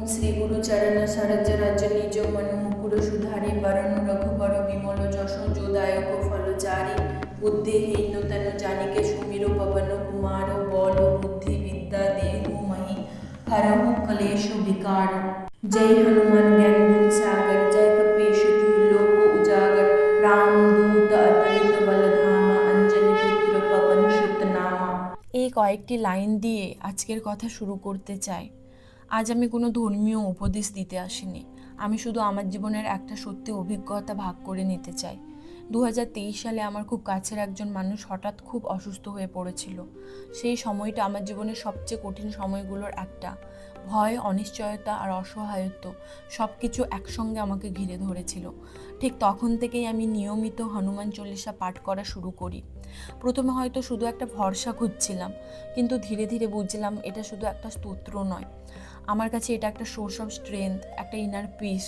শ্রী গুরুচরণ সরজ রাজ নিজ মनु মুকুর সুধারি বরণ রঘুবর বিমল যশ যোদায়ক ফলচারি বুদ্ধিহীন তनु जानिके सुमिर पवन कुमार बल बुद्धि विद्या देहु महि हरहु कलेश विकार। जय हनुमान ज्ञान गुण सागर जय कपीश तिहु लोक उजागर राम दूत अतुलित बल धामा अंजनी पुत्र पवन सुत नामा। এই কয়েকটি লাইন দিয়ে আজকের কথা শুরু করতে চাই। আজ আমি কোনো ধর্মীয় উপদেশ দিতে আসিনি, আমি শুধু আমার জীবনের একটা সত্যি অভিজ্ঞতা ভাগ করে নিতে চাই। 2023 সালে আমার খুব কাছের একজন মানুষ হঠাৎ খুব অসুস্থ হয়ে পড়েছিল। সেই সময়টা আমার জীবনের সবচেয়ে কঠিন সময়গুলোর একটা। ভয়, অনিশ্চয়তা আর অসহায়ত্ব সব কিছু একসঙ্গে আমাকে ঘিরে ধরেছিল। ঠিক তখন থেকেই আমি নিয়মিত হনুমান চল্লিশা পাঠ করা শুরু করি। প্রথমে হয়তো শুধু একটা ভরসা খুঁজছিলাম, কিন্তু ধীরে ধীরে বুঝলাম এটা শুধু একটা স্তোত্র নয়, আমার কাছে এটা একটা সোর্স অফ স্ট্রেংথ, একটা ইনার পিস।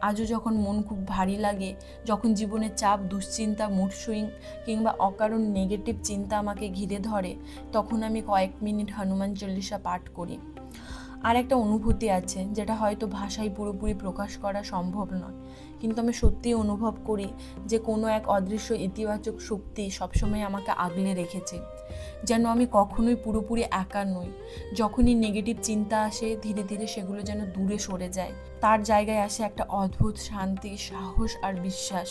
আজও যখন মন খুব ভারী লাগে, যখন জীবনের চাপ, দুশ্চিন্তা, মুড সুইং কিংবা অকারণ নেগেটিভ চিন্তা আমাকে ঘিরে ধরে, তখন আমি কয়েক মিনিট হনুমান চল্লিশা পাঠ করি। আর একটা অনুভূতি আছে যেটা হয়তো ভাষায় পুরোপুরি প্রকাশ করা সম্ভব নয়, কিন্তু আমি সত্যিই অনুভব করি যে কোনো এক অদৃশ্য ইতিবাচক শক্তি সবসময় আমাকে আগলে রেখেছে, যেন আমি কখনোই পুরোপুরি একা নই। যখনই নেগেটিভ চিন্তা আসে, ধীরে ধীরে সেগুলো যেন দূরে সরে যায়, তার জায়গায় আসে একটা অদ্ভুত শান্তি, সাহস আর বিশ্বাস।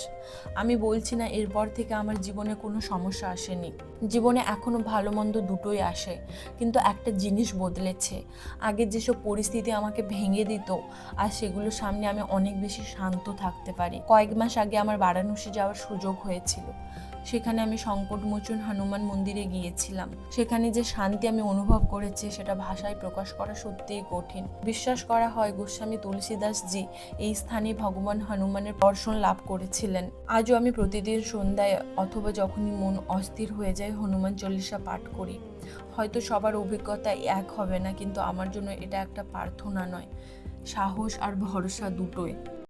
আমি বলছি না এরপর থেকে আমার জীবনে কোনো সমস্যা আসেনি, জীবনে এখনও ভালো মন্দ দুটোই আসে, কিন্তু একটা জিনিস বদলেছে। আগে যেসব পরিস্থিতি আমাকে ভেঙে দিত, আর সেগুলোর সামনে আমি অনেক বেশি শান্ত থাকতে পারি। কয়েক মাস আগে আমার বারাণসী যাওয়ার সুযোগ হয়েছিল। সেখানে আমি সংকটমোচন হনুমান মন্দিরে গিয়েছিলাম। সেখানে যে শান্তি আমি অনুভব করেছি সেটা ভাষায় প্রকাশ করা সত্যিই কঠিন। বিশ্বাস করা হয় গোস্বামী তুলসীদাসজি এই স্থানে ভগবান হনুমানের দর্শন লাভ করেছিলেন। আজও আমি প্রতিদিন সন্ধ্যায় অথবা যখনই মন অস্থির হয়ে যায় হনুমান চল্লিশা পাঠ করি। হয়তো সবার অভিজ্ঞতা এক হবে না, কিন্তু আমার জন্য এটা একটা প্রার্থনা নয়, সাহস আর ভরসা দুটোই।